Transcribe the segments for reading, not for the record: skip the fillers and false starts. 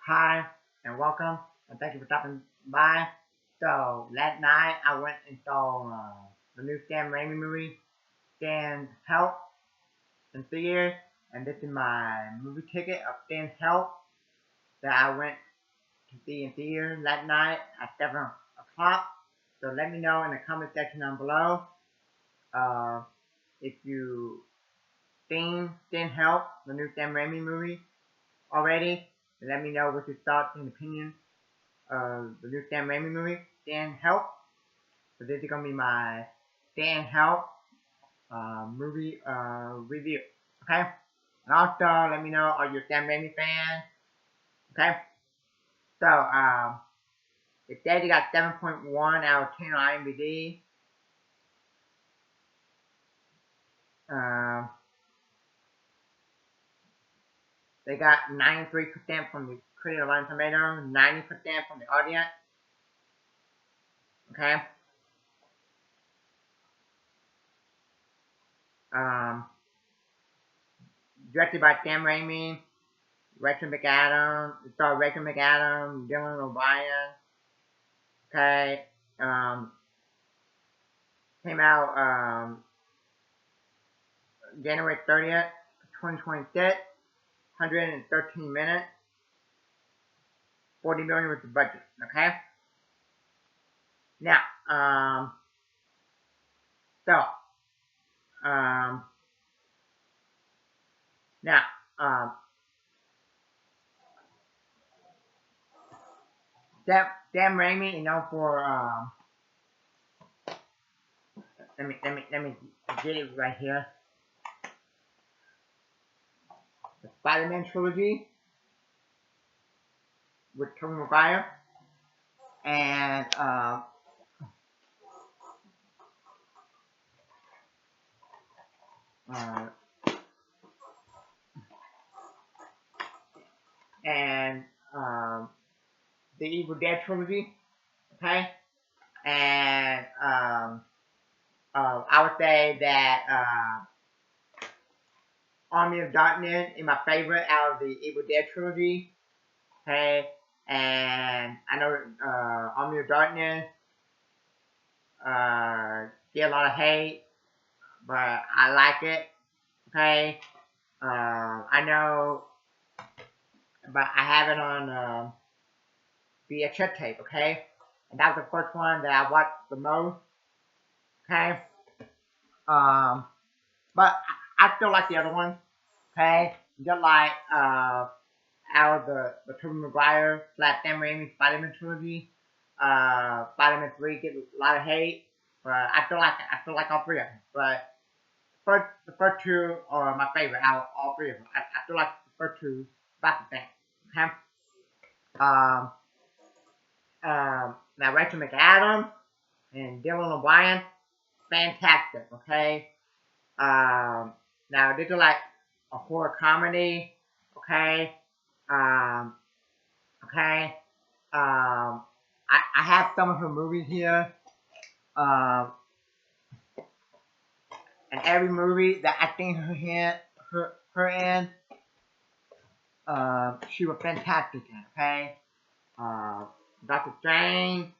Hi and welcome and thank you for stopping by. So last night I went and saw the new Sam Raimi movie, Stand Help in theaters, and this is my movie ticket of Stand Help that I went to see in theater last night at 7 o'clock. So let me know in the comment section down below uh, if you seen Stand Help, the new Sam Raimi movie already. Let me know what your thoughts and opinions the new Sam Raimi movie, Stand Help. So this is gonna be my Stand Help movie review. Okay? And also let me know are you a Sam Raimi fan? Okay? So it says you got 7.1 out of 10 on IMDb. Um they got 93% from the critic of Rotten Tomatoes, 90% from the audience. Okay? Um Directed by Sam Raimi, Rachel McAdams, Rachel McAdams, Dylan O'Brien. Okay. Came out January 30th, 2026. 113 minutes. 40 million was the budget. Okay. Now, so, um, now, um, Sam Raimi, for let me get it right here. The Spider-Man trilogy with Tobey Maguire and uh, and the Evil Dead trilogy. Okay, and I would say that Army of Darkness is my favorite out of the Evil Dead trilogy. Okay, and I know Army of Darkness get a lot of hate, but I like it. Okay, I know, but I have it on VHS tape. Okay, and that was the first one that I watched the most. Okay, but I still like the other one. Okay, just like out of the Tobey Maguire / Sam Raimi Spider-Man trilogy. Spider-Man 3 gets a lot of hate, but I feel like all three of them. But the first two are my favorite out of all three of them. I feel like the first two about the same. Okay. Um, Now Rachel McAdams and Dylan O'Brien, fantastic. Okay. Now this is like a horror comedy. Okay. Um, okay. I have some of her movies here. Um, and every movie that I think her in, she was fantastic in. Okay. Uh, Doctor Strange,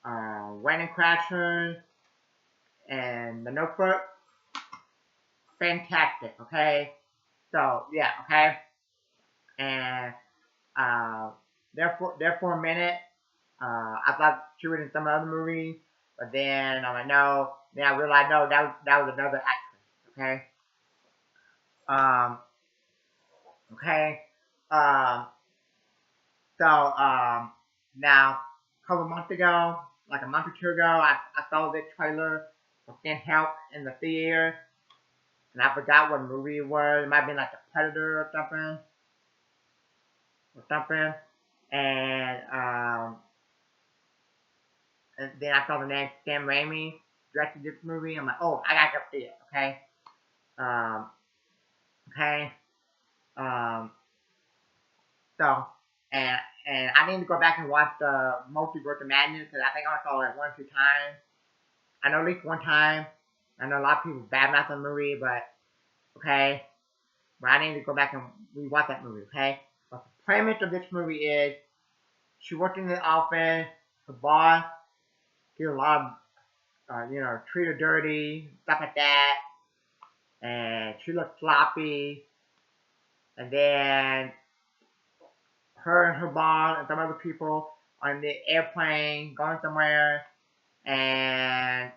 Wedding Crashers, and The Notebook, fantastic. Okay. So yeah. Okay. And there for a minute, I thought she was in some other movie, but then I'm like, no. Then I realized, no, that was another actress. Okay. Um. Okay. Um. So now a couple months ago, like a month or two ago, I saw this trailer for Can't Help in the theater, and I forgot what movie it was. It might have been like a Predator or something, And then I saw the name Sam Raimi directed this movie. I'm like, oh, I gotta go see it. Okay. Um. Okay. Um. So, and I need to go back and watch the Multiverse of Madness because I think I saw it 1 or 2 times. I know at least one time. I know a lot of people badmouth the movie, but okay. But I need to go back and rewatch that movie. Okay. But premise of this movie is she worked in the office, her boss did a lot of, treat her dirty, stuff like that, and she looked sloppy, and then her and her boss and some other people on the airplane going somewhere, and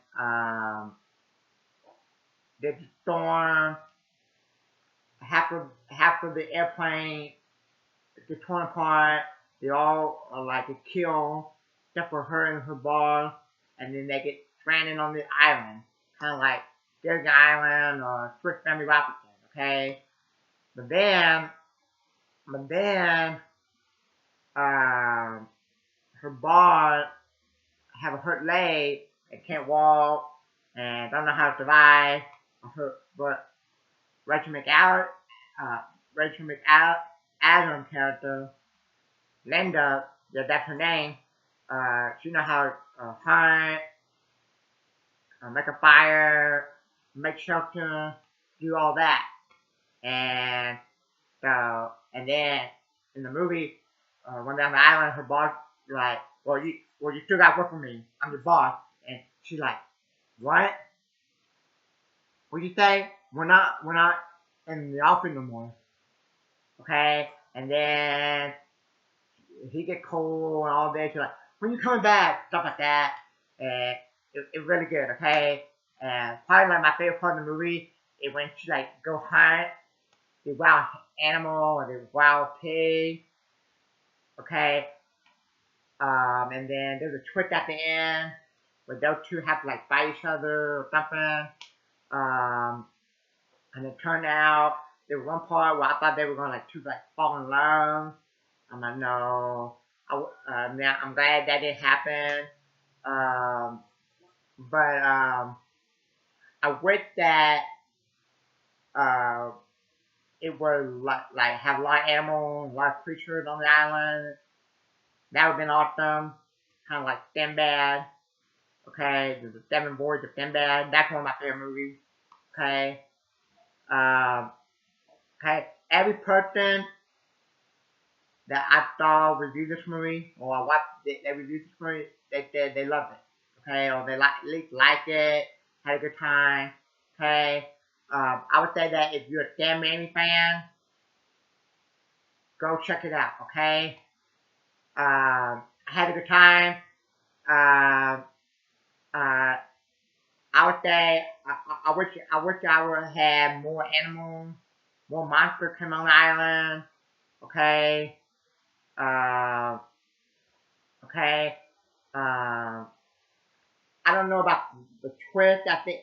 there's a storm. Half of the airplane gets torn apart. They all are like a kill, except for her and her boss, and then they get stranded on the island, kind of like Desert Island or Swiss Family Robinson. Okay, but then, her boss have a hurt leg and can't walk and don't know how to survive. But Rachel McAdams, uh, Rachel McAdams character, Linda, that's her name. She know how to hunt, make a fire, make shelter, do all that. And and then in the movie, when they're on the island, her boss like, well, you still got work for me. I'm your boss. And she's like, what? What'd you say? We're not in the office no more. Okay? And then he get cold and all day. She's like, when you coming back? Stuff like that. And it's really good, okay? And probably like my favorite part of the movie is when she like go hunt the wild animal or the wild pig. Okay? And then there's a twist at the end where those two have to like fight each other or something. And it turned out there was one part where I thought they were gonna like fall in love. I'm like, no. Now I'm glad that didn't happen. But I wish that uh, it was like have a lot of animals, a lot of creatures on the island. That would have been awesome. Kind of like Sinbad. Okay, the Seven Boys of Sinbad. That's one of my favorite movies. Okay. Um, okay. Every person that I saw review this movie, or I watched they reviewed this movie, they said they loved it. Okay, or they at least liked it, had a good time. Okay. I would say that if you're a Sam Raimi fan, go check it out. Okay. I had a good time. Uh, uh, I would say I wish I would have had more animals, more monsters come on the island. Okay. Uh, okay. Uh, I don't know about the twist. I think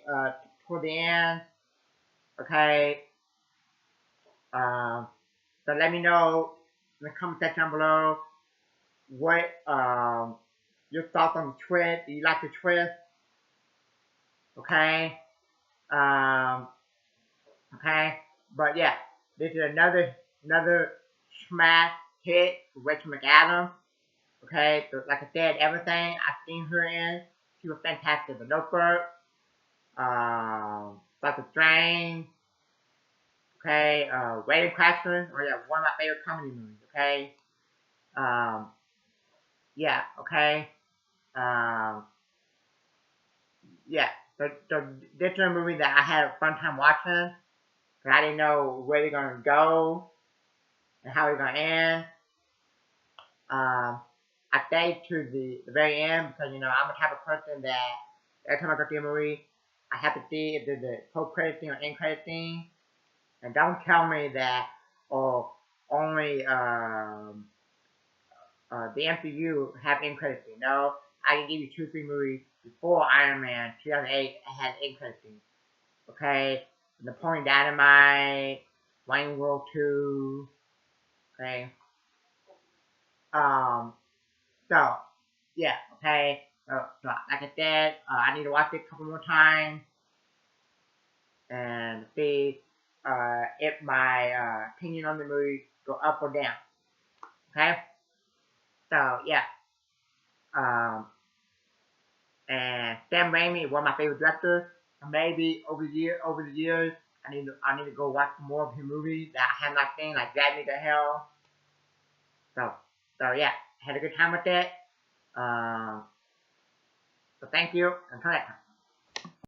toward the end. Okay. So let me know in the comment section down below what your thoughts on the twist. Do you like the twist? Okay. Um, okay. But yeah, this is another smash hit with Rachel McAdams. Okay. So like I said, everything I've seen her in, she was fantastic. The Notebook, Doctor Strange. Okay. Wedding Crashers. Oh yeah, one of my favorite comedy movies. Okay. Um, yeah. Okay. Um, yeah. So this is a movie that I had a fun time watching. Cause I didn't know where they're gonna go and how it's gonna end. I stayed to the very end because I'm the type of person that every time I go see a movie, I have to see if there's a post credit scene or end credit scene, and don't tell me that only the MCU have end credit scene. No, I can give you 2-3 movies before Iron Man 2008 had end credit scene. Okay, Napoleon Dynamite, Wayne World 2. Okay. Um, so, yeah, okay. So like I said, I need to watch it a couple more times and see if my opinion on the movie go up or down. Okay. So yeah. Um, and Sam Raimi is one of my favorite directors. And maybe over the years, I need to go watch more of his movies that I have not seen, like Drag Me to Hell. So yeah, had a good time with it. So thank you. Until next time.